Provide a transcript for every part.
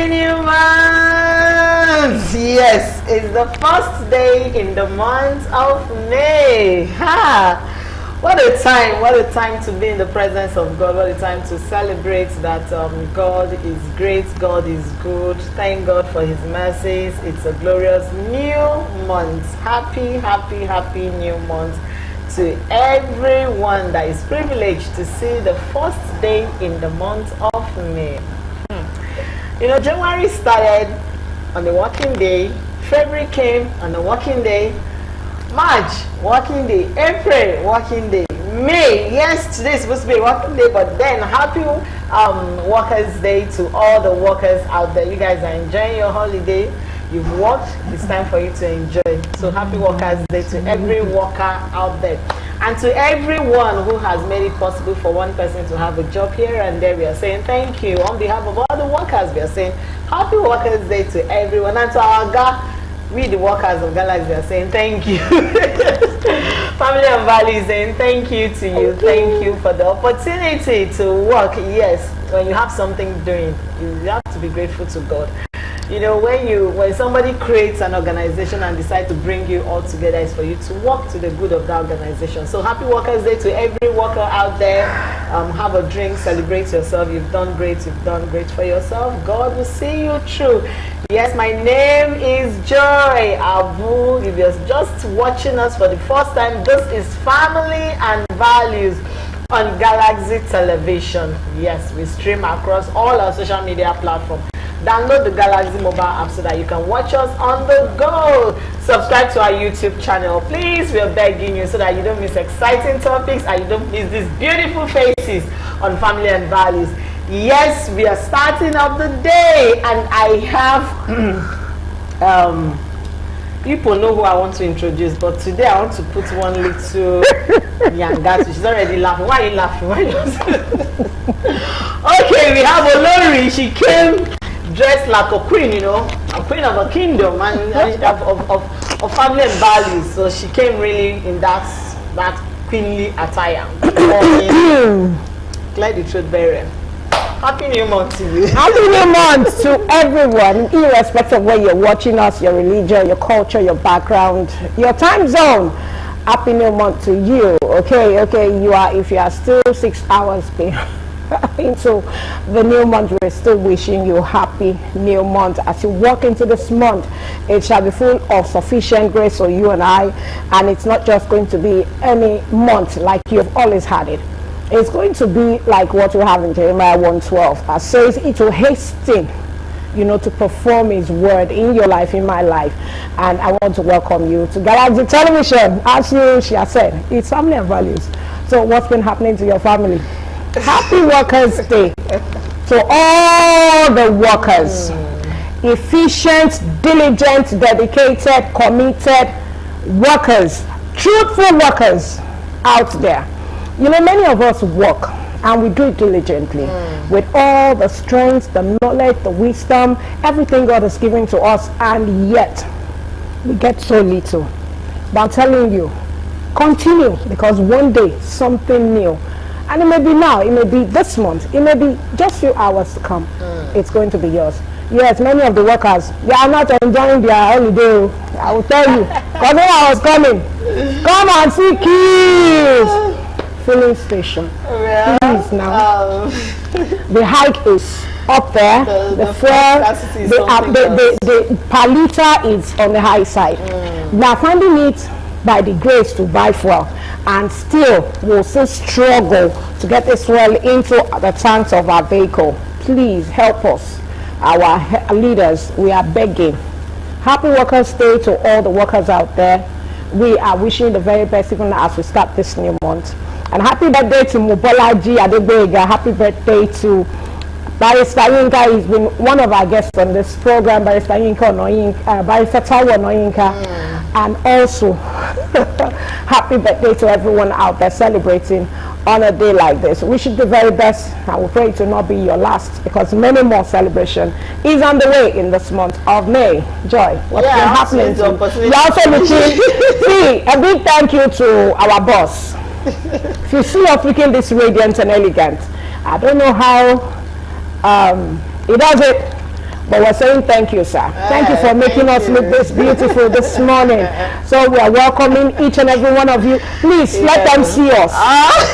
New month! Yes, it's the first day in the month of May. Ha! What a time to be in the presence of God. What a time to celebrate that God is great, God is good. Thank God for His mercies. It's a glorious new month. Happy new month to everyone that is privileged to see the first day in the month of May. You know, January started on the working day, February came on the working day, March, working day, April, working day, May, yes, today is supposed to be a working day, but then happy Workers' Day to all the workers out there. You guys are enjoying your holiday. You've worked, it's time for you to enjoy. So happy Workers' Day to every worker out there. And to everyone who has made it possible for one person to have a job here and there, we are saying thank you. On behalf of all the workers, we are saying happy Workers' Day to everyone. And to our we the workers of Galaxy are saying thank you. Family and Valley is saying thank you to you. Thank you for the opportunity to work. Yes, when you have something doing, you have to be grateful to God. You know, when somebody creates an organization and decide to bring you all together, it's for you to work to the good of that organization. So happy Workers' Day to every worker out there. Have a drink, celebrate yourself. You've done great for yourself. God will see you through. Yes, my name is Joy Abu. If you're just watching us for the first time, this is Family and Values on Galaxy Television. Yes, we stream across all our social media platforms. Download the Galaxy mobile app so that you can watch us on the go. Subscribe to our YouTube channel. Please, we are begging you so that you don't miss exciting topics and you don't miss these beautiful faces on Family and Values. Yes, we are starting up the day and I have people know who I want to introduce, but today I want to put one little Yangatu. She's already laughing. Why are you laughing? Okay, we have Olori. She came dressed like a queen, you know, a queen of a kingdom and of family and values. So she came really in that queenly attire. Clear the truth, Barry. Happy New Month to you. Happy New Month to everyone, irrespective of where you're watching us, your religion, your culture, your background, your time zone. Happy New Month to you. Okay, if you are still 6 hours into the new month, we're still wishing you happy new month. As you walk into this month, it shall be full of sufficient grace for you and I, and it's not just going to be any month like you've always had it. It's going to be like what we have in Jeremiah 1:12, that says it will hasten, you know, to perform His word in your life, in my life. And I want to welcome you to Galaxy Television. As she has said, it's Family and Values. So what's been happening to your family? Happy Workers' Day to all the workers, efficient, diligent, dedicated, committed workers, truthful workers out there. You know, many of us work and we do it diligently with all the strength, the knowledge, the wisdom, everything God has given to us, and yet we get so little. But I'm telling you, continue, because one day something new, and it may be now, it may be this month, it may be just a few hours to come, it's going to be yours. Yes, many of the workers, they are not enjoying their holiday. I will tell you, because when I was coming, come and see keys. Filling station. Please now. The hike is up there. The fuel, the per liter is on the high side. We are finding it by the grace to buy fuel, and still we'll still struggle to get this fuel into the tanks of our vehicle. Please help us, our leaders. We are begging. Happy Workers' Day to all the workers out there. We are wishing the very best even as we start this new month. And happy birthday to Mobolaji Adegboyega. Happy birthday to Barrister Yinka. He's been one of our guests on this program. Barrister Yinka Onoyinka, Barrister Taiwo Onoyinka. And also, happy birthday to everyone out there celebrating on a day like this. We should do the very best. I will pray to not be your last, because many more celebration is on the way in this month of May. Joy, what's been happening to you? You're also looking. See, a big thank you to our boss. If you see us looking this radiant and elegant, I don't know how he does it, But we're saying thank you, sir. Thank you for making us look this beautiful this morning. So we are welcoming each and every one of you. Please let them see us.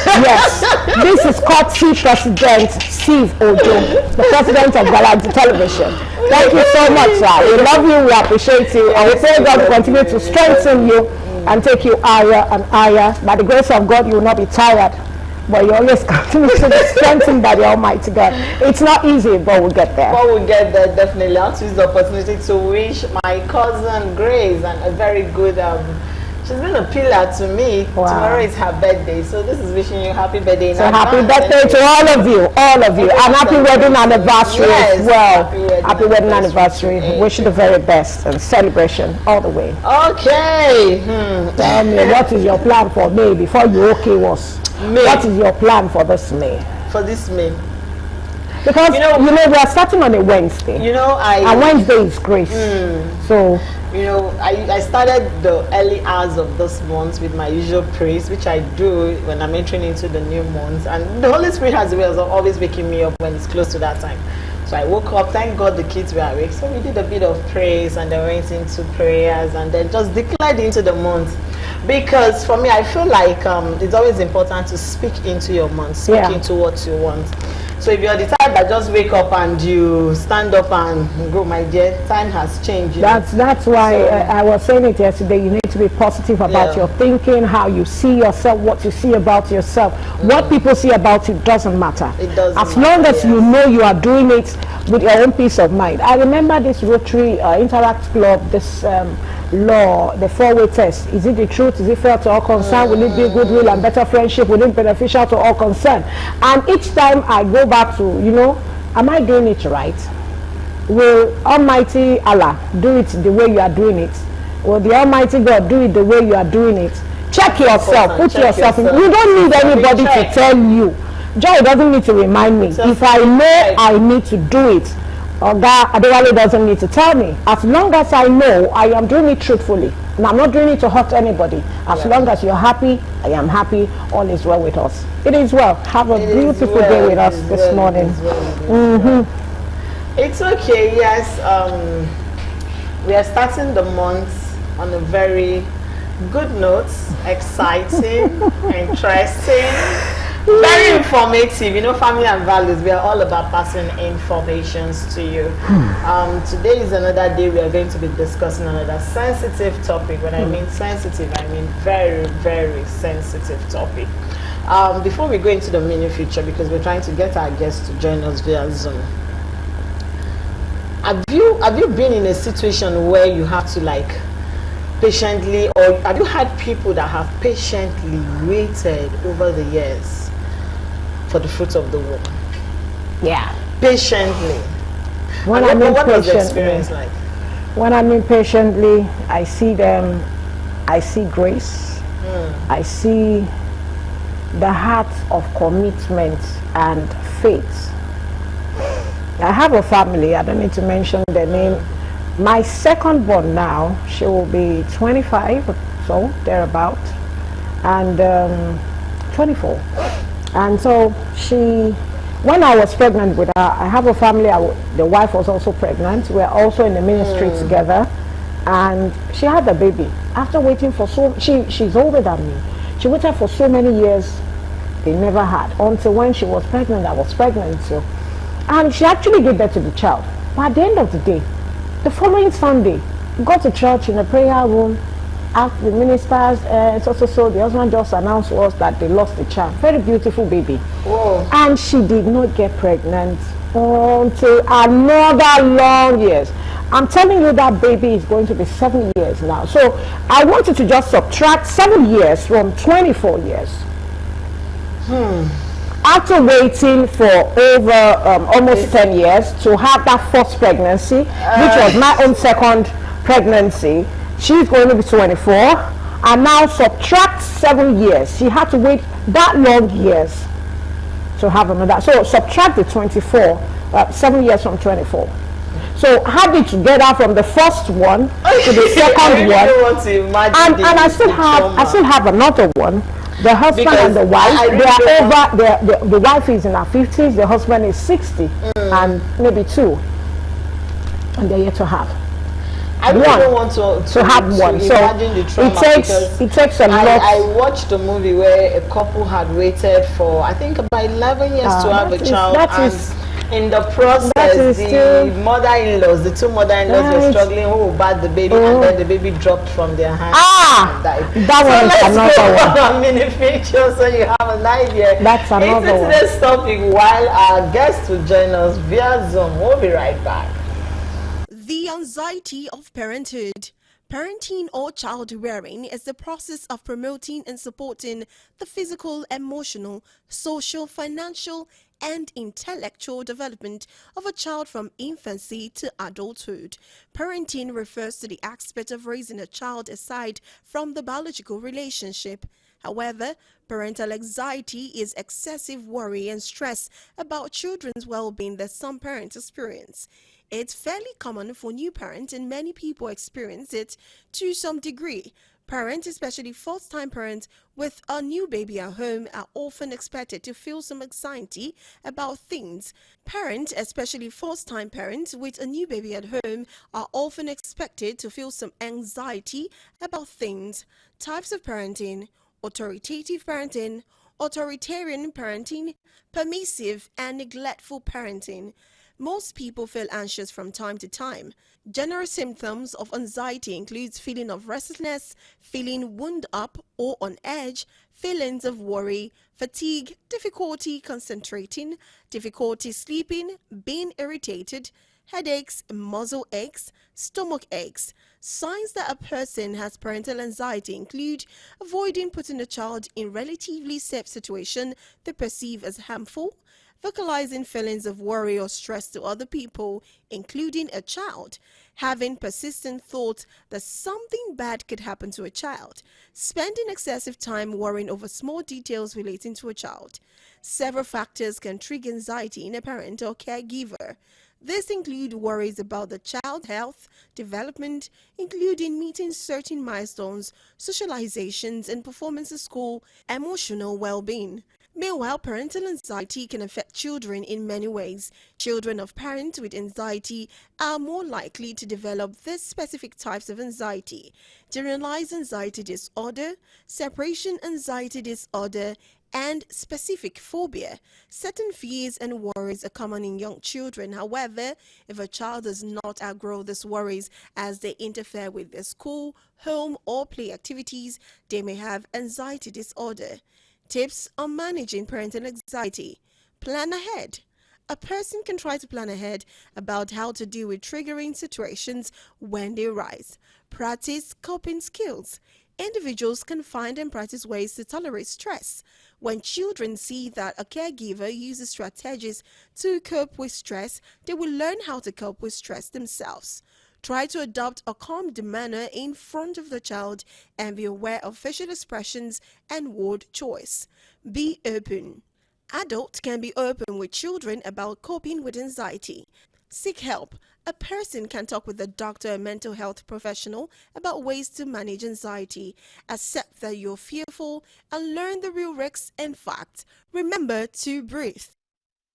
Yes, this is courtesy President Steve Ojo, the president of Galaxy Television. Thank you so much, sir. We love you, we appreciate you, and we pray God will continue to strengthen you and take you higher and higher. By the grace of God, you will not be tired, but you always continue to be strengthened by the Almighty God. It's not easy, but we'll get there. But we'll get there, definitely. I'll use the opportunity to wish my cousin Grace and a very good, she's been a pillar to me. Wow. Tomorrow is her birthday, so this is wishing you happy birthday. So happy birthday to all of you, and happy wedding anniversary as well. Happy wedding anniversary. Wish you the very best and celebration all the way. Okay. Tell me, what is your plan for May before you okay was? May. What is your plan for this May? For this May. Because you know we are starting on a Wednesday. And Wednesday is grace. So I started the early hours of this month with my usual praise, which I do when I'm entering into the new month. And the Holy Spirit has a way of always waking me up when it's close to that time. So I woke up, thank God the kids were awake. So we did a bit of praise and then went into prayers and then just declared into the month. Because for me, I feel like it's always important to speak into your month, speak into what you want. So if you're the type that just wake up and you stand up and go, my dear, time has changed. That's why I was saying it yesterday. You need to be positive about your thinking, how you see yourself, what you see about yourself. What people see about you doesn't matter. It doesn't as long as you know you are doing it with your own peace of mind. I remember this Rotary Interact Club, this law, the four-way test. Is it the truth? Is it fair to all concerned? Will it be goodwill and better friendship? Will it be beneficial to all concerned? And each time I go back to, am I doing it right? Will Almighty Allah do it the way you are doing it? Will the Almighty God do it the way you are doing it? Check yourself. Put yourself in. You don't need anybody to tell you. Joy doesn't need to remind me. If I know I need to do it, God Adewale doesn't need to tell me. As long as I know I am doing it truthfully, and I'm not doing it to hurt anybody. As long as you're happy, I am happy. All is well with us. It is well. Have a beautiful day with us this morning. It's okay. Yes, we are starting the month on a very good note, exciting, interesting. Very informative. Family and values, we are all about passing informations to you. Today is another day we are going to be discussing another sensitive topic. When I mean sensitive, I mean very, very sensitive topic. Before we go into the mini feature, because we're trying to get our guests to join us via Zoom. Have you been in a situation where you have to patiently, or have you had people that have patiently waited over the years for the fruit of the womb? Yeah. Patiently. What was the experience like? When I mean patiently, I see them, I see grace, I see the heart of commitment and faith. I have a family, I don't need to mention their name. My second born now, she will be 25, so thereabout, and 24. And so when I was pregnant with her, I have a family, the wife was also pregnant. We're also in the ministry together, and she had the baby. After waiting for she's older than me. She waited for so many years, they never had. Until when she was pregnant, I was pregnant too. And she actually gave birth to the child. But at the end of the day, the following Sunday, we got to church in a prayer room, asked the ministers, so the husband just announced to us that they lost the child. Very beautiful baby. Whoa. And she did not get pregnant until another long years. I'm telling you, that baby is going to be 7 years now. So I want you to just subtract 7 years from 24 years. After waiting for over almost 10 years to have that first pregnancy, which was my own second pregnancy, she's going to be 24, and now subtract 7 years. She had to wait that long years to have another. So subtract the 24, 7 years from 24. So have it together from the first one to the second one, and I still have another one. The husband and the wife, the wife is in her 50s, the husband is 60 and maybe 2. and they're yet to have. I really don't want to have one. So imagine the trauma, it takes a lot. I watched a movie where a couple had waited for, I think, about 11 years to have a child, and in the process, the mother-in-laws, the two mother-in-laws were struggling who would bat the baby, and then the baby dropped from their hands and died. That one is another one. Mini picture, so you have an idea. That's another one. Into today's topic, while our guests will join us via Zoom. We'll be right back. The anxiety of parenthood. Parenting or child rearing is the process of promoting and supporting the physical, emotional, social, financial, and intellectual development of a child from infancy to adulthood. Parenting refers to the aspect of raising a child aside from the biological relationship. However, parental anxiety is excessive worry and stress about children's well-being that some parents experience. It's fairly common for new parents, and many people experience it to some degree. Parents, especially first-time parents with a new baby at home, are often expected to feel some anxiety about things. Parents, especially first-time parents with a new baby at home, are often expected to feel some anxiety about things. Types of parenting: authoritative parenting, authoritarian parenting, permissive and neglectful parenting. Most people feel anxious from time to time. General symptoms of anxiety includes feeling of restlessness, feeling wound up or on edge, feelings of worry, fatigue, difficulty concentrating, difficulty sleeping, being irritated, headaches, muscle aches, stomach aches. Signs that a person has parental anxiety include avoiding putting a child in relatively safe situation they perceive as harmful, vocalizing feelings of worry or stress to other people, including a child, having persistent thoughts that something bad could happen to a child, spending excessive time worrying over small details relating to a child. Several factors can trigger anxiety in a parent or caregiver. These include worries about the child's health, development, including meeting certain milestones, socializations and performance at school, emotional well-being. Meanwhile, parental anxiety can affect children in many ways. Children of parents with anxiety are more likely to develop these specific types of anxiety: generalized anxiety disorder, separation anxiety disorder, and specific phobia. Certain fears and worries are common in young children. However, if a child does not outgrow these worries as they interfere with their school, home, or play activities, they may have anxiety disorder. Tips on managing parental anxiety: plan ahead. A person can try to plan ahead about how to deal with triggering situations when they arise. Practice coping skills. Individuals can find and practice ways to tolerate stress. When children see that a caregiver uses strategies to cope with stress, they will learn how to cope with stress themselves. Try to adopt a calm demeanor in front of the child and be aware of facial expressions and word choice. Be open. Adults can be open with children about coping with anxiety. Seek help. A person can talk with a doctor or mental health professional about ways to manage anxiety. Accept that you're fearful and learn the real risks and facts. Remember to breathe.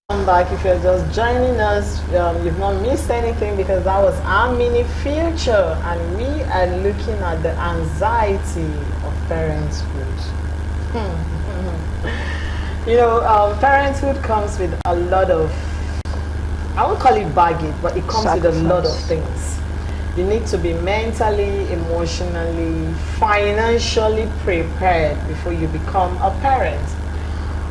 Welcome back. If you're just joining us, you've not missed anything, because that was our mini future, and we are looking at the anxiety of parenthood. You know, parenthood comes with a lot of, I won't call it baggage, but it comes with a lot of things. You need to be mentally, emotionally, financially prepared before you become a parent.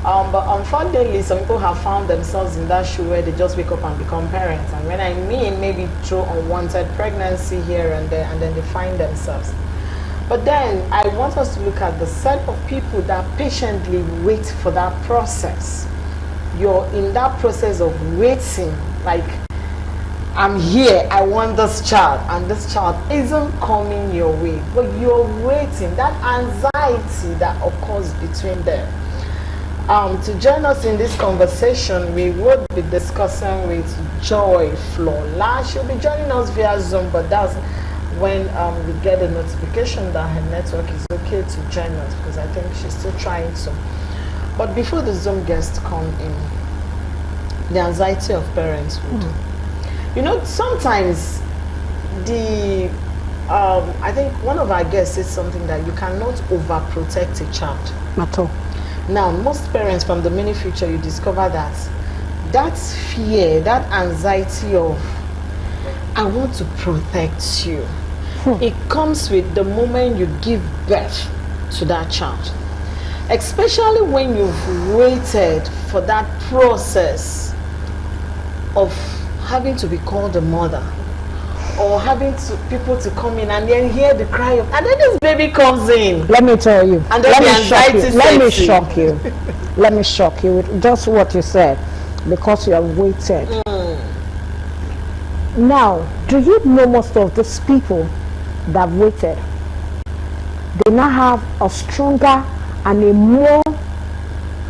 But unfortunately, some people have found themselves in that shoe where they just wake up and become parents. And when I mean maybe through unwanted pregnancy here and there, and then they find themselves. But then I want us to look at the set of people that patiently wait for that process. You're in that process of waiting, like, I'm here, I want this child, and this child isn't coming your way, but you're waiting. That anxiety that occurs between them. To join us in this conversation, we would be discussing with Joy Flola. She'll be joining us via Zoom, but that's when we get a notification that her network is okay to join us, because I think she's still trying to. But before the Zoom guests come in, the anxiety of parenthood. You know, sometimes the I think one of our guests said something that you cannot overprotect a child. At all. Now, most parents from the mini future, you discover that fear, that anxiety of I want to protect you. It comes with the moment you give birth to that child. Especially when you've waited for that process of having to be called a mother, or having people to come in and then hear the cry of, and then this baby comes in. Let me tell you. And then Let me shock you. Let me shock you with just what you said, because you have waited. Now, do you know most of these people that waited, they now have a stronger and a more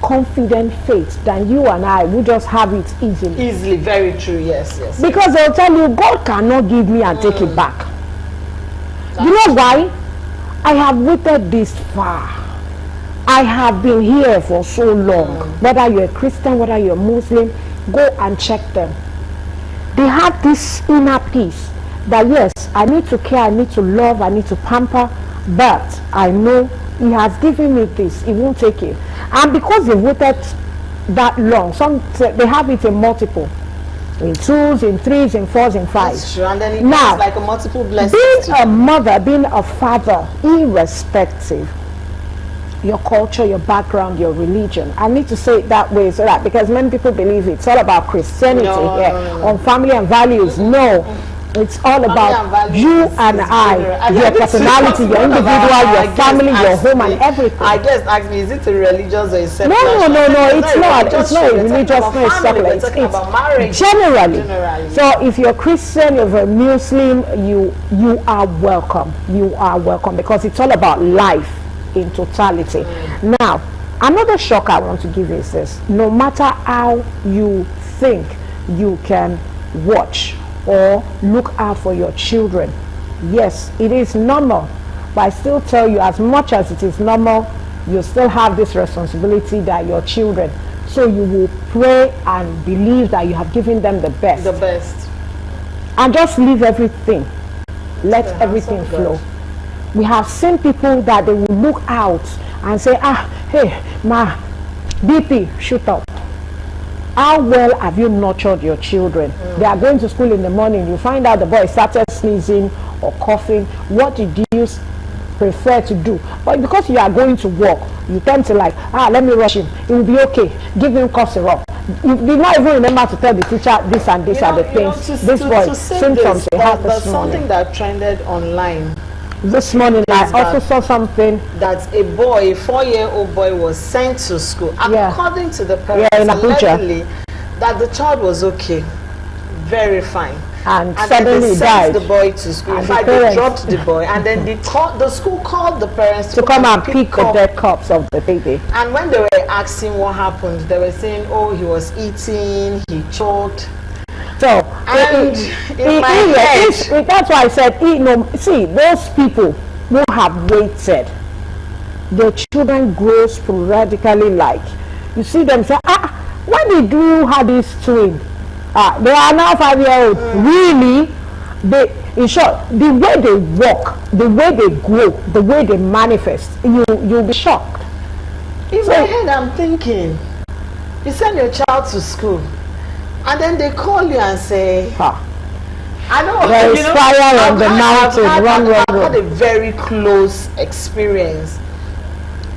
confident faith than you and I, who just have it easily. Easily, very true, yes. Because they'll tell you, God cannot give me and take it back. You know why? I have waited this far. I have been here for so long. Whether you're a Christian, whether you're Muslim, go and check them. They have this inner peace that yes, I need to care, I need to love, I need to pamper, but I know He has given me this, He won't take it. And because they waited that long, some they have it in multiple, in 2s, in 3s, in 4s, in 5s. That's true. And then it becomes like a multiple blessing. Being a mother, being a father, irrespective your culture, your background, your religion. I need to say it that way so that, because many people believe it's all about Christianity here, on family and values. No, it's all about you and I, your personality, your individual, your family, your home, and everything. I just asked me, is it a religious or a secular? No, it's not. It's not a religious, no, it's secular. It's about marriage. Generally. So if you're Christian, you're a Muslim, you are welcome. You are welcome, because it's all about life in totality. Now, another shock I want to give you is this: no matter how you think you can watch or look out for your children, yes, it is normal, but I still tell you, as much as it is normal, you still have this responsibility that your children, so you will pray and believe that you have given them the best, and just leave everything, let everything flow. We have seen people that they will look out and say, hey, my BP, shoot up. How well have you nurtured your children? They are going to school in the morning, you find out the boy started sneezing or coughing. What did you prefer to do? But because you are going to work, you tend to like, let me rush him, it will be okay, give him cough syrup. You did not even remember to tell the teacher this and this are the things. This boy, symptoms they have this morning. Something that trended online this morning, I also saw something that a boy, a 4-year-old boy, was sent to school, according to the parents, in allegedly, that the child was okay, very fine, and suddenly they died. Sent the boy to school. In fact, they dropped the boy, and then the school called the parents to come and pick the dead corpse of the baby. And when they were asking what happened, they were saying, oh, he was eating, he choked. So, that's why I said, see, those people who have waited, their children grow sporadically. Like, you see them say, why did you have this twin? They are now 5-year-old. Really, in short, the way they walk, the way they grow, the way they manifest, you'll be shocked. In my head, I'm thinking, you send your child to school, and then they call you and say, I know, there is fire on the mountain. I've had a very close experience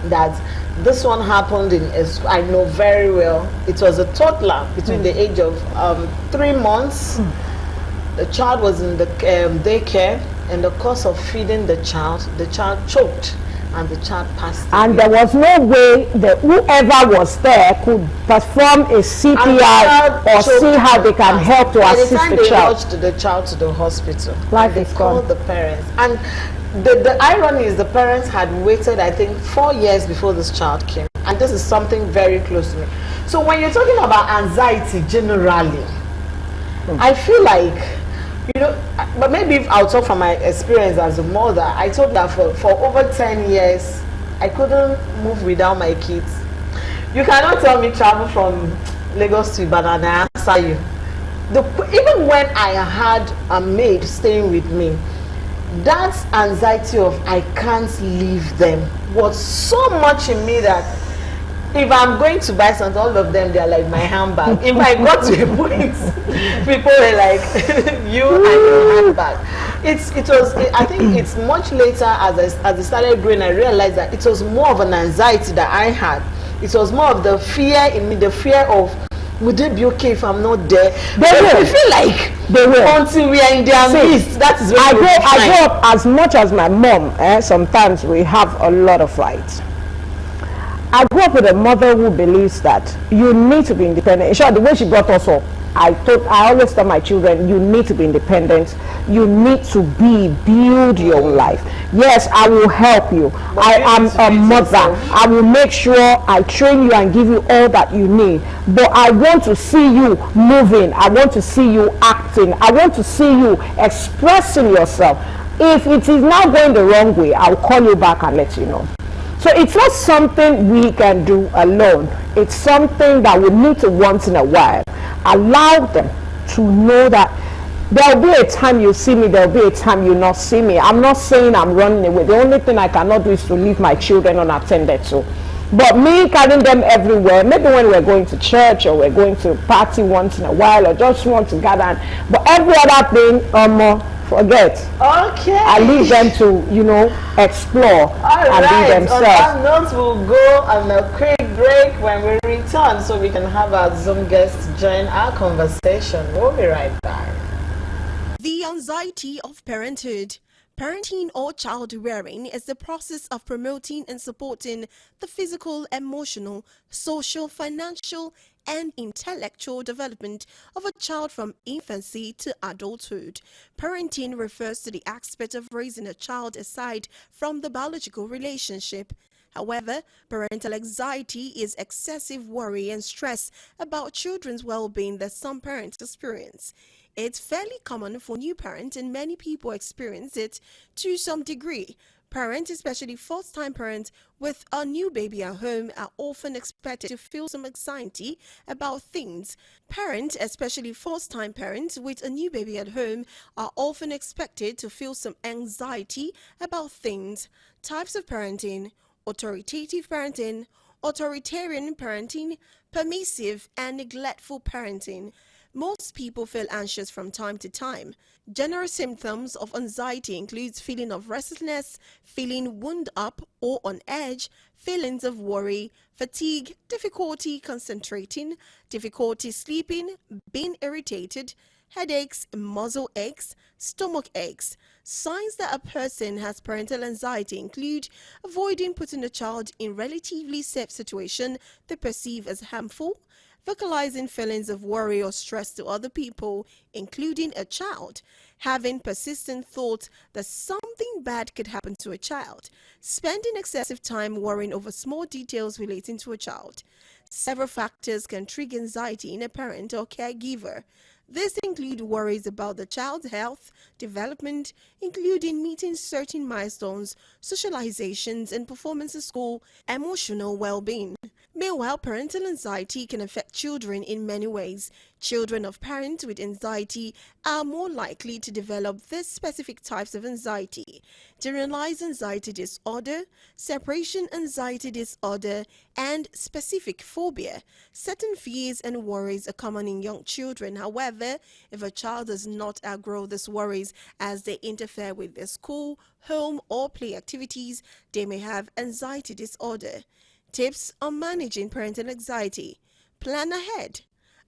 that this one happened in I know very well. It was a toddler between the age of 3 months. The child was in the daycare. In the course of feeding the child choked, and the child passed away. And there was no way that whoever was there could perform a CPR or see how they can help to assist the child. By the time they rushed the child to the hospital, they called the parents. And the irony is the parents had waited, I think, 4 years before this child came. And this is something very close to me. So when you're talking about anxiety generally, I feel like, but maybe if I'll talk from my experience as a mother, I told that for over 10 years, I couldn't move without my kids. You cannot tell me travel from Lagos to Ibadan and answer you. even when I had a maid staying with me, that anxiety of I can't leave them was so much in me that if I'm going to buy something, all of them, they're like my handbag. If I got to a point, people were like, you and your handbag. I think it's much later as I started growing, I realized that it was more of an anxiety that I had. It was more of the fear in me, the fear of, would it be okay if I'm not there? I feel like they will. Until we are in their midst, that is when I grew up as much as my mom. Sometimes we have a lot of fights. I grew up with a mother who believes that you need to be independent. In short, the way she brought us up, I always tell my children, you need to be independent. You need to build your own life. Yes, I will help you. I am a mother. I will make sure I train you and give you all that you need. But I want to see you moving. I want to see you acting. I want to see you expressing yourself. If it is now going the wrong way, I'll call you back and let you know. So it's not something we can do alone. It's something that we need to once in a while allow them to know that there'll be a time you see me, there'll be a time you not see me. I'm not saying I'm running away. The only thing I cannot do is to leave my children unattended to. But me carrying them everywhere, maybe when we're going to church or we're going to party once in a while or just want to gather, but every other thing, forget. Okay. I leave them to, explore and be themselves. On that note, we'll go on a quick break. When we return, so we can have our Zoom guests join our conversation. We'll be right back. The anxiety of parenthood. Parenting or child rearing is the process of promoting and supporting the physical, emotional, social, financial, and intellectual development of a child from infancy to adulthood. Parenting refers to the aspect of raising a child aside from the biological relationship. However, parental anxiety is excessive worry and stress about children's well-being that some parents experience. It's fairly common for new parents, and many people experience it to some degree. Parents, especially first-time parents with a new baby at home, are often expected to feel some anxiety about things. Parents, especially first-time parents with a new baby at home, are often expected to feel some anxiety about things. Types of parenting: authoritative parenting, authoritarian parenting, permissive and neglectful parenting. Most people feel anxious from time to time. General symptoms of anxiety includes feeling of restlessness, feeling wound up or on edge, feelings of worry, fatigue, difficulty concentrating, difficulty sleeping, being irritated, headaches, muscle aches, stomach aches. Signs that a person has parental anxiety include avoiding putting a child in relatively safe situation they perceive as harmful, vocalizing feelings of worry or stress to other people, including a child, having persistent thoughts that something bad could happen to a child, spending excessive time worrying over small details relating to a child. Several factors can trigger anxiety in a parent or caregiver. These include worries about the child's health, development, including meeting certain milestones, socializations, and performance at school, emotional well-being. Meanwhile, parental anxiety can affect children in many ways. Children of parents with anxiety are more likely to develop these specific types of anxiety: generalized anxiety disorder, separation anxiety disorder, and specific phobia. Certain fears and worries are common in young children. However, if a child does not outgrow these worries as they interfere with their school, home, or play activities, they may have anxiety disorder. Tips on managing parental anxiety: plan ahead.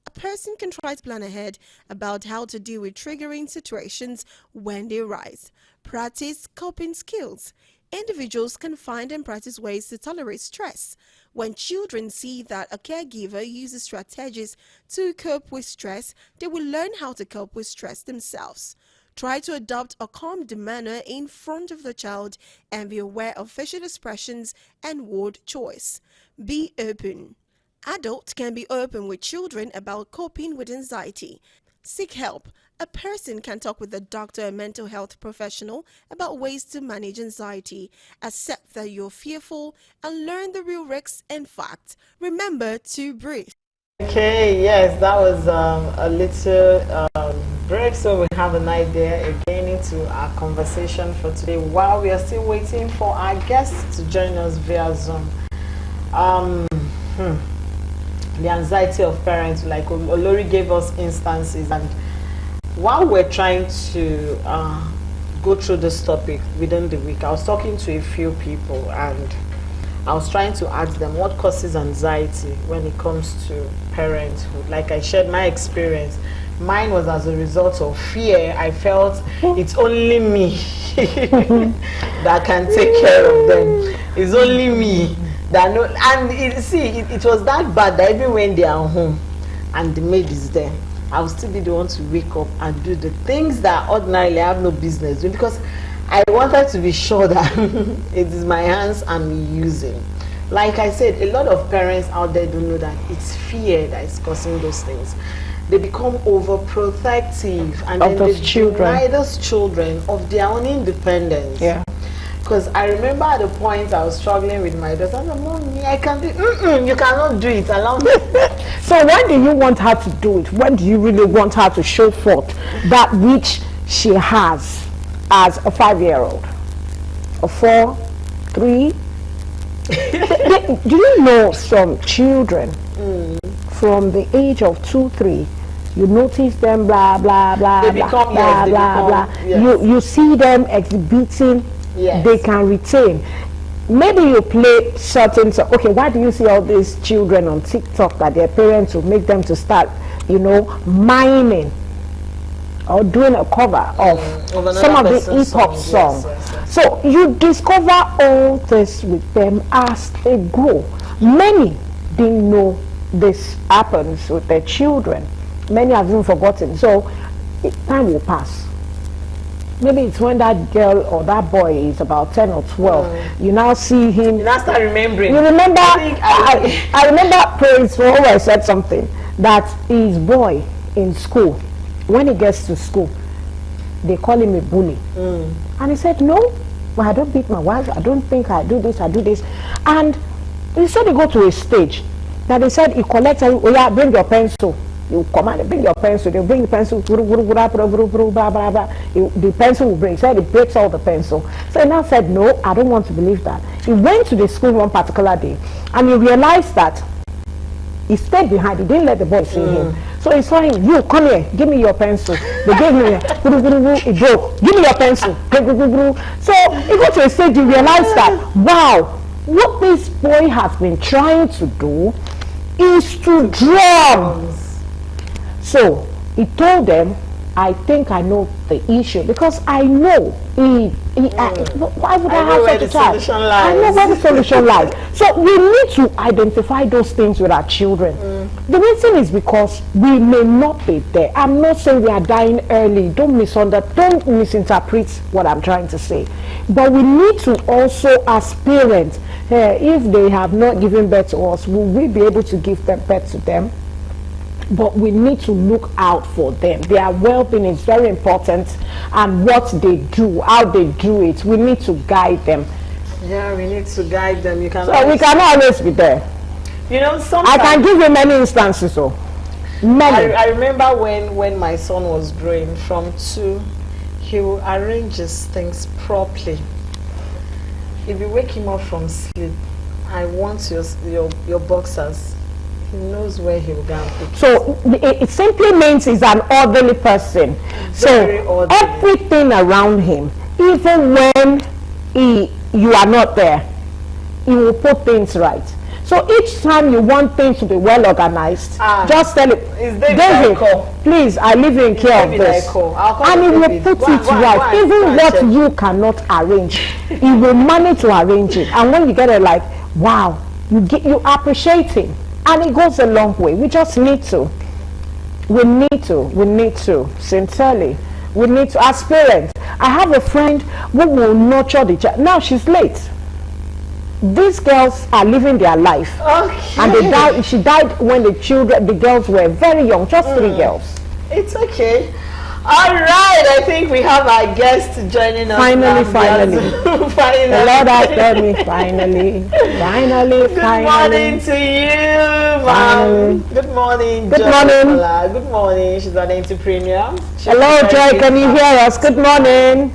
A person can try to plan ahead about how to deal with triggering situations when they arise. Practice coping skills. Individuals can find and practice ways to tolerate stress. When children see that a caregiver uses strategies to cope with stress, they will learn how to cope with stress themselves. Try to adopt a calm demeanor in front of the child and be aware of facial expressions and word choice. Be open. Adults can be open with children about coping with anxiety. Seek help. A person can talk with a doctor or mental health professional about ways to manage anxiety. Accept that you're fearful and learn the real risks and facts. Remember to breathe. Okay, yes, that was a little break, so we have an idea again into our conversation for today while we are still waiting for our guests to join us via Zoom. The anxiety of parents, like Olori gave us instances, and while we're trying to go through this topic within the week, I was talking to a few people and I was trying to ask them what causes anxiety when it comes to parenthood. Like I shared my experience. Mine was as a result of fear. I felt it's only me that can take care of them. It's only me that know. And it was that bad that even when they are home and the maid is there, I will still be the one to wake up and do the things that ordinarily I have no business doing, because I wanted to be sure that it is my hands I'm using. Like I said, a lot of parents out there don't know that it's fear that is causing those things. They become overprotective and Of then those they children. deny those children of their own independence. Yeah. Because I remember at the point I was struggling with my daughter. I said, Mommy, I can do it. You cannot do it. Allow me. So when do you want her to do it? When do you really want her to show forth that which she has as a 5-year-old? A 4, 3? Do you know some children from the age of 2, 3, you notice them blah blah blah They blah become, blah yes, they blah become, blah. yes. You see them exhibiting. Yes. They can retain. Maybe you play certain okay, why do you see all these children on TikTok that their parents will make them to start, miming or doing a cover of some of the hip hop songs? Yes. So you discover all this with them as they grow. Many didn't know this happens with their children. Many have even forgotten. So time will pass. Maybe it's when that girl or that boy is about 10 or 12. You now see him. You now start remembering. You remember? I remember Praise for who I said something that his boy in school, when he gets to school, they call him a bully. And he said, no, I don't beat my wife. I don't think I do this, I do this. And he said he go to a stage that he said he collects, oh yeah, bring your pencil. You come and bring your pencil. They bring the pencil. The pencil will break. He said it breaks all the pencil. So he now said, no, I don't want to believe that. He went to the school one particular day and he realized that he stayed behind. He didn't let the boy see him. So he saw him. You come here. Give me your pencil. They gave me it broke. Give me your pencil. So he got to a stage. He realized that wow, what this boy has been trying to do is to draw. So he told them, I think I know the issue because I know why would I have such a child? I know where the solution lies. So we need to identify those things with our children. The reason is because we may not be there. I'm not saying we are dying early. Don't misinterpret what I'm trying to say. But we need to also, as parents, if they have not given birth to us, will we be able to give birth to them? But we need to look out for them. Their well-being is very important, and what they do, how they do it, we need to guide them. Yeah, we need to guide them. We cannot always be there. Sometimes I can give you many instances. Many. I remember when my son was growing from 2, he will arrange his things properly. If you wake him up from sleep, I want your boxers. He knows where he will go and pick. So it simply means he's an orderly person. Very so orderly. Everything around him, even when you are not there, he will put things right. So each time you want things to be well organized, just tell him, David, please, I leave you in care of this. And he will put it right. Even what you cannot arrange, he will manage to arrange it. And when you get it like, wow, you appreciate him. And it goes a long way. We just need to. We need to, sincerely. We need to, as parents. I have a friend who will nurture the child. Now she's late. These girls are living their life. Okay. And she died when the girls were very young, just 3 girls. It's okay. All right, I think we have our guest joining us. Finally. Finally. The Lord has told me, finally. Good morning to you, ma'am. Good morning. Good morning. Good morning. She's an entrepreneur. Hello, Joy. Can you hear us? Good morning.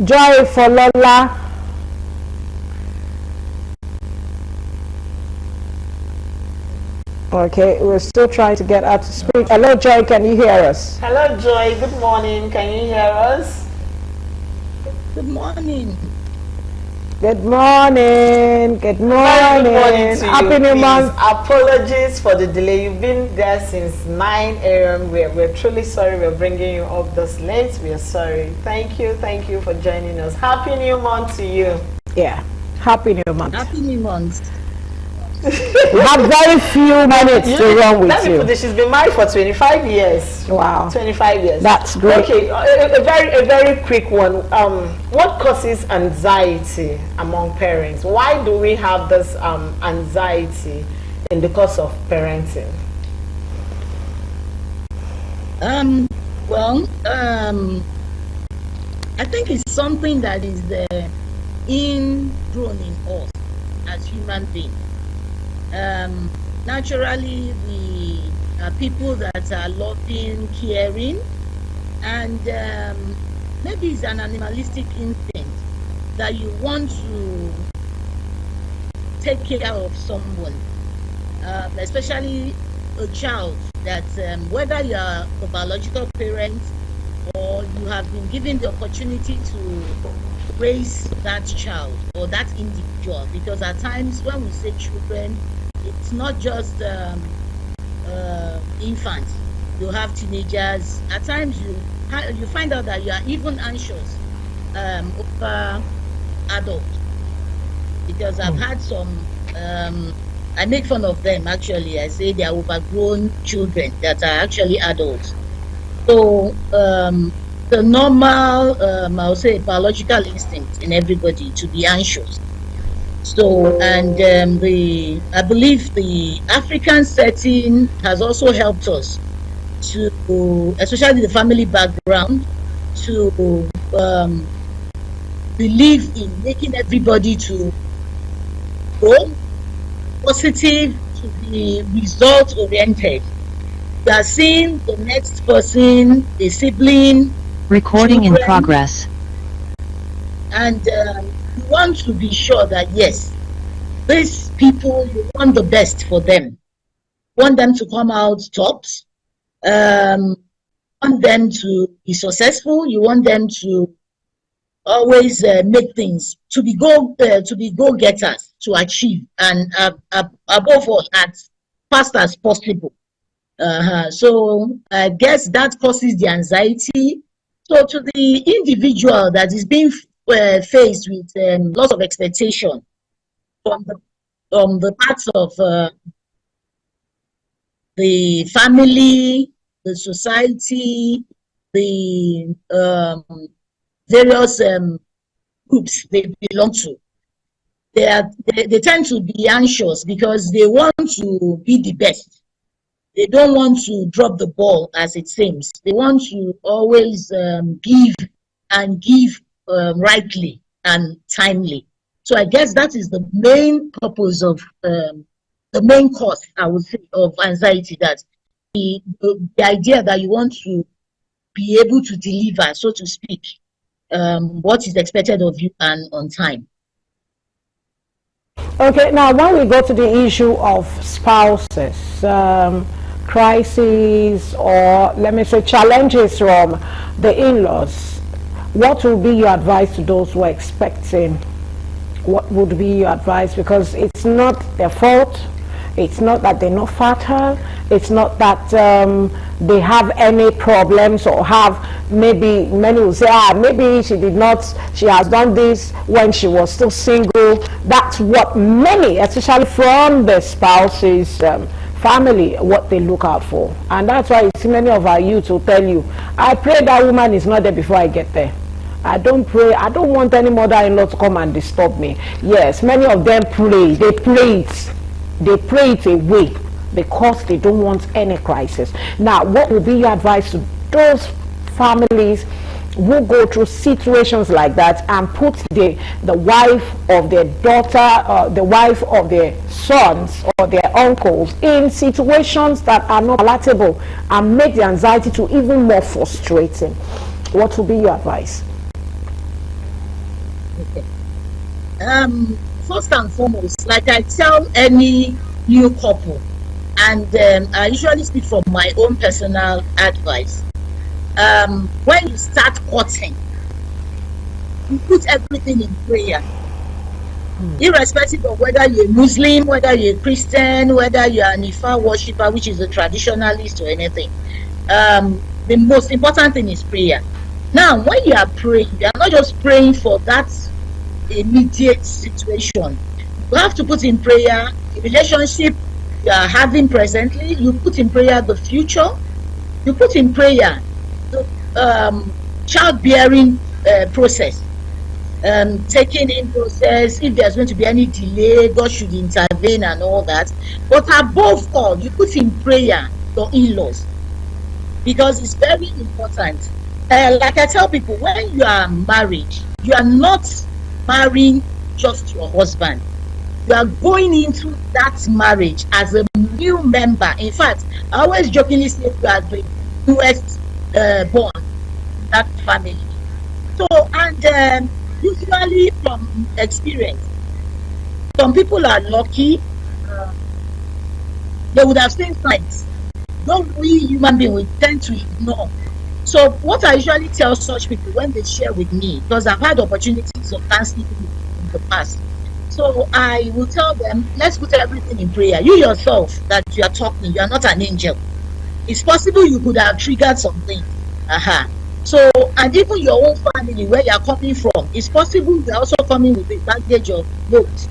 Joy for Lola. Okay, we're still trying to get her to speak. Hello, Joy. Can you hear us? Hello, Joy. Good morning. Can you hear us? Good morning. Good morning. Good morning. Good morning to Happy you. New Please, Month. apologies for the delay. You've been there since 9 a.m. We're truly sorry we're bringing you up this late. We are sorry. Thank you for joining us. Happy New Month to you. Yeah. Happy New Month. Happy New Month. We have very few minutes to run with Let me you. put this. She's been married for 25 years. Wow. 25 years. That's great. Okay, a very quick one. What causes anxiety among parents? Why do we have this anxiety in the course of parenting? I think it's something that is ingrown in us as human beings. Naturally, we are people that are loving, caring, and maybe it's an animalistic instinct that you want to take care of someone, especially a child that whether you are a biological parent or you have been given the opportunity to raise that child or that individual, because at times when we say children, it's not just infants. You have teenagers. At times you find out that you are even anxious over adults, because I've had some I make fun of them. Actually, I say they are overgrown children that are actually adults. So the normal I'll say biological instinct in everybody to be anxious. So, and I believe the African setting has also helped us to, especially the family background, to believe in making everybody to go positive, to be result oriented. You are seeing the next person, the sibling. Recording in progress. And you want to be sure that yes, these people, you want the best for them. Want them to come out tops. Want them to be successful. You want them to always make things to be go-getters, to achieve, and above all, as fast as possible. So I guess that causes the anxiety. So to the individual that is being faced with lots of expectation from the parts of the family, the society, the various groups they belong to, they tend to be anxious because they want to be the best. They don't want to drop the ball, as it seems. They want to always give rightly and timely. So I guess that is the main purpose of the main cause, I would say, of anxiety, that the idea that you want to be able to deliver, so to speak, what is expected of you and on time. Okay, now when we go to the issue of spouses, crises, or let me say challenges from the in-laws, what will be your advice to those who are expecting? What would be your advice? Because it's not their fault. It's not that they're not fertile. It's not that they have any problems or have, maybe many will say, maybe she has done this when she was still single. That's what many, especially from the spouse's family, what they look out for. And that's why you see many of our youth will tell you, I pray that woman is not there before I get there. I don't pray. I don't want any mother-in-law to come and disturb me. Yes, many of them pray. They pray it away because they don't want any crisis. Now, what would be your advice to those families who go through situations like that and put the wife of their daughter, the wife of their sons or their uncles in situations that are not palatable and make the anxiety to even more frustrating. What would be your advice? Okay. First and foremost, like I tell any new couple, and I usually speak from my own personal advice. When you start courting, you put everything in prayer. Irrespective of whether you're a Muslim, whether you're a Christian, whether you're an Ifa worshipper, which is a traditionalist or anything. The most important thing is prayer. Now, when you are praying, you are not just praying for that immediate situation. You have to put in prayer the relationship you are having presently. You put in prayer the future. You put in prayer the childbearing process, taking in process. If there's going to be any delay, God should intervene and all that. But above all, you put in prayer your in-laws, because it's very important. Like I tell people, when you are married, you are not marrying just your husband. You are going into that marriage as a new member. In fact, I always jokingly say you are the newest born in that family. So, and usually from experience, some people are lucky. They would have seen signs. Don't we human beings we tend to ignore. So what I usually tell such people when they share with me, because I've had opportunities of counseling in the past, so I will tell them, let's put everything in prayer. You yourself that you are talking, you are not an angel. It's possible you could have triggered something. So, and even your own family, where you are coming from, it's possible you are also coming with a baggage of both.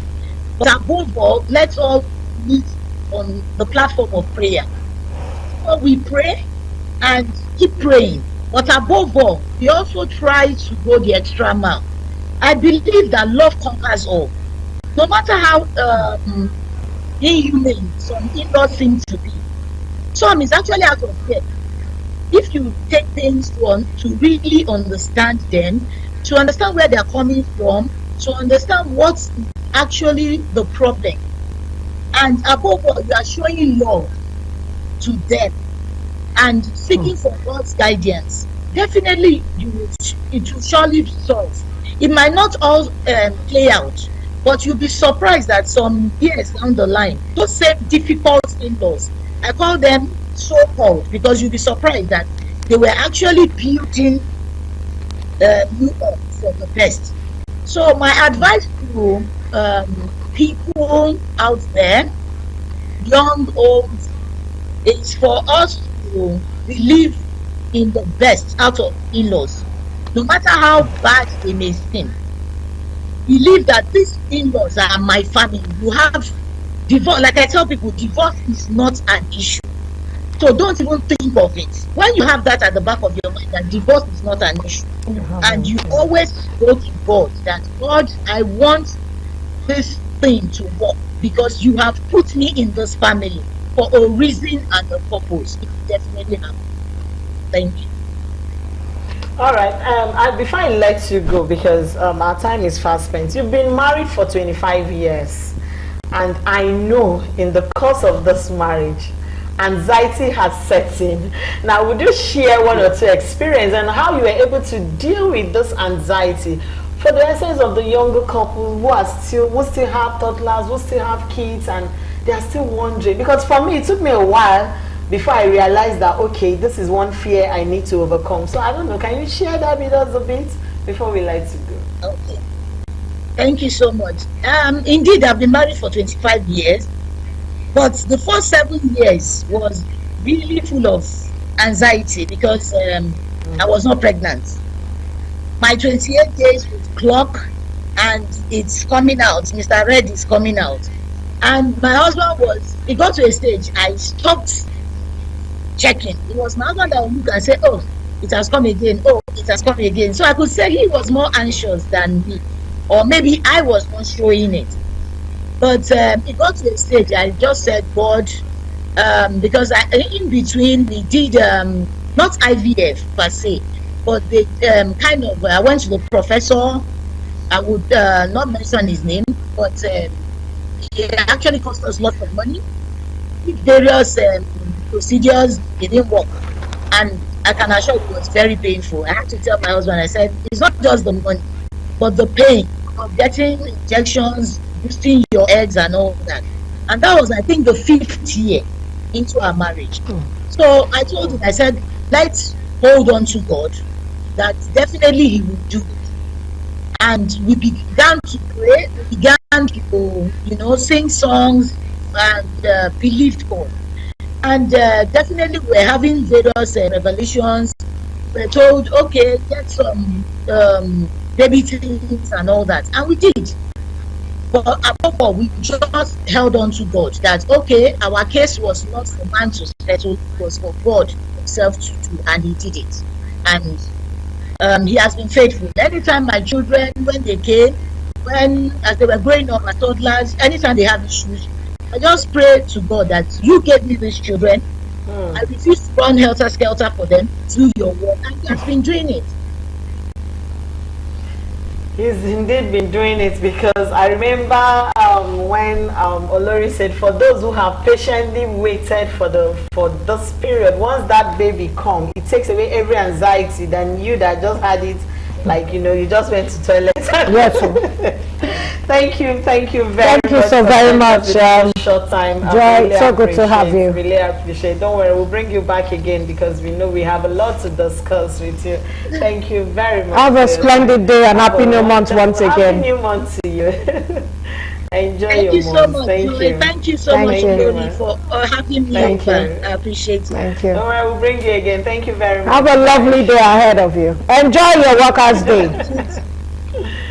But above all, let's all meet on the platform of prayer. So we pray and keep praying. But above all, we also try to go the extra mile. I believe that love conquers all. No matter how inhumane some in-laws seem to be, some is actually out of fear. If you take things to really understand them, to understand where they are coming from, to understand what's actually the problem, and above all, you are showing love to them and seeking for God's guidance, definitely it will surely solve. It might not all play out, but you'll be surprised that some years down the line, those same difficult in-laws, I call them so-called, because you'll be surprised that they were actually building you up for the best. So my advice to people out there, young, old, is for us to believe in the best out of in-laws, no matter how bad they may seem. Believe that these in-laws are my family. You have divorce, like I tell people, divorce is not an issue. So don't even think of it. When you have that at the back of your mind, that divorce is not an issue, and you always go to God, that God, I want this thing to work because you have put me in this family for a reason and a purpose. It definitely happens. Thank you. All right. Before I let you go, because our time is fast spent, you've been married for 25 years. And I know in the course of this marriage, anxiety has set in. Now, would you share one or two experiences and how you were able to deal with this anxiety for the essence of the younger couple who still have toddlers, who still have kids, and they are still wondering? Because for me, it took me a while before I realized that, okay, this is one fear I need to overcome. So I don't know, can you share that with us a bit before we let you go? Okay. Thank you so much. Indeed, I've been married for 25 years, but the first 7 years was really full of anxiety because I was not pregnant. My 28 days would clock and it's coming out. Mr. Red is coming out. And my husband it got to a stage, I stopped checking. It was my husband that would look and say, oh, it has come again. Oh, it has come again. So I could say he was more anxious than me. Or maybe I was not showing it. But it got to a stage, I just said, God, because in between we did, not IVF per se, but they kind of, I went to the professor. I would not mention his name, but it actually cost us lots of money. Various procedures, it didn't work. And I can assure you it was very painful. I had to tell my husband, I said, it's not just the money, but the pain of getting injections, boosting your eggs and all that. And that was, I think, the 5th year into our marriage. So I told him, I said, let's hold on to God, that definitely He will do it. And we began to pray, we began to, sing songs and believed God. And definitely we're having various revelations. We're told, okay, get some baby things and all that. And we did. But above all, we just held on to God. That, okay, our case was not for man to settle, it was for God Himself to do. And He did it. And He has been faithful. Anytime my children, when they came, as they were growing up as toddlers, anytime they have issues, I just pray to God that you gave me these children. I refuse to run helter-skelter for them. Do your work. And He has been doing it. He's indeed been doing it, because I remember when Olori said, for those who have patiently waited for this period, once that baby comes, it takes away every anxiety than you that just had it, like, you just went to toilet. Yes. Thank you very much. Thank you so very much. Short time. Joy, really so good to have you. Really appreciate. Don't worry, we'll bring you back again, because we know we have a lot to discuss with you. Thank you very much. Have a splendid day and happy new month once again. Happy new month to you. Enjoy Thank your you so month. much. Thank you. Thank you so much, Lori, for having me Thank over. you. I appreciate it. Thank you. Don't worry, we'll bring you again. Thank you very much. Have a lovely day ahead of you. Enjoy your Workers' Day.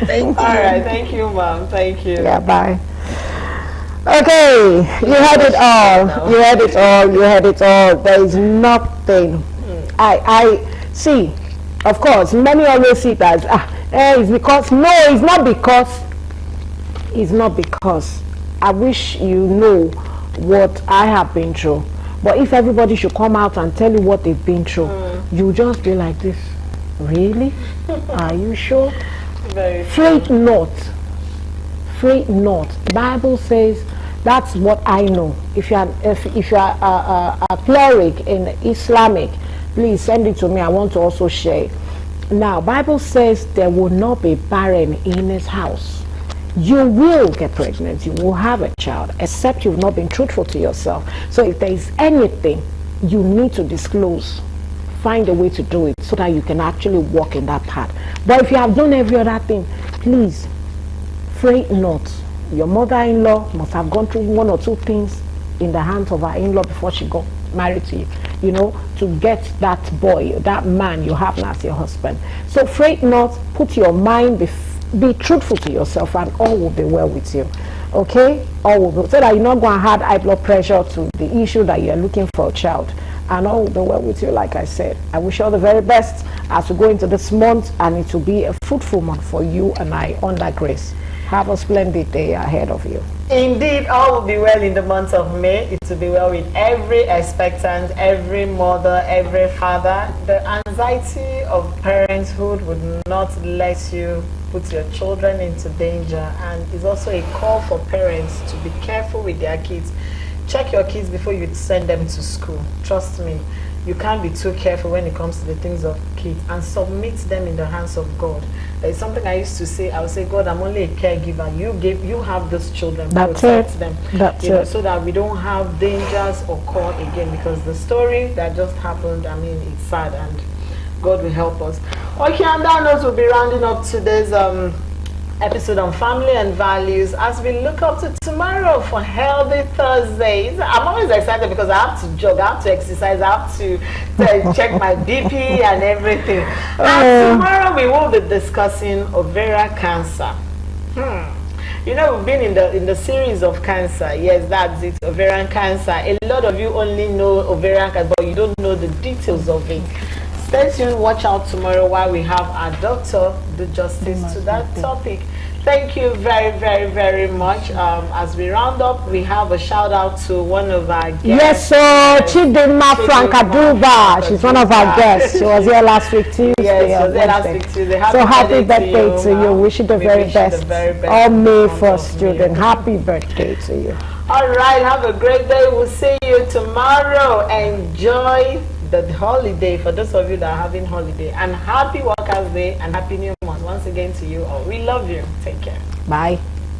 Thank you. All right. Thank you, Mom. Thank you. Yeah, bye. Okay, you heard it all. You heard it all. You heard it all. There is nothing. I see. Of course, many always see it as it's because. No, it's not because. It's not because. I wish you know what I have been through. But if everybody should come out and tell you what they've been through, you just be like this. Really? Are you sure? Very Fret not. Fret not. The Bible says, that's what I know. If you are a cleric in Islamic, please send it to me. I want to also share it. Now, Bible says there will not be barren in his house. You will get pregnant. You will have a child, except you've not been truthful to yourself. So if there is anything you need to disclose, find a way to do it so that you can actually walk in that path. But if you have done every other thing, please, fret not. Your mother-in-law must have gone through one or two things in the hands of her in-law before she got married to you, to get that boy, that man you have now as your husband. So fret not, put your mind, be truthful to yourself, and all will be well with you. Okay? All will be, so that you're not going to add high blood pressure to the issue that you're looking for a child. And all will be well with you, like I said. I wish you all the very best as we go into this month, and it will be a fruitful month for you and I under grace. Have a splendid day ahead of you. Indeed, all will be well in the month of May. It will be well with every expectant, every mother, every father. The anxiety of parenthood would not let you put your children into danger, and it's also a call for parents to be careful with their kids. Check your kids before you send them to school. Trust me, you can't be too careful when it comes to the things of kids, and submit them in the hands of God. There's something I used to say. I would say, God, I'm only a caregiver. You have those children. That's protect it. them. That's it. So that we don't have dangers occur again, because the story that just happened, I mean, it's sad, and God will help us. Okay, and that note, we'll be rounding up today's episode on family and values as we look up to tomorrow for Healthy Thursdays. I'm always excited because I have to jog, I have to exercise, I have to check my BP and everything. And tomorrow we will be discussing ovarian cancer. We've been in the series of cancer. Yes, that's it, ovarian cancer. A lot of you only know ovarian cancer, but you don't know the details of it. Stay tuned, watch out tomorrow while we have our doctor do justice to that topic. Thank you very, very, very much. As we round up, we have a shout out to one of our guests. Yes, so Chidinma Frankaduba. She's one of our guests. She was here last week Tuesday. Yes, she was here last week Tuesday. So happy birthday to you. Wish you the very best. All May 1st, children. Happy birthday to you. All right, have a great day. We'll see you tomorrow. Enjoy the holiday for those of you that are having holiday. And happy Workers' Day and happy New Month once again to you all. We love you. Take care. Bye.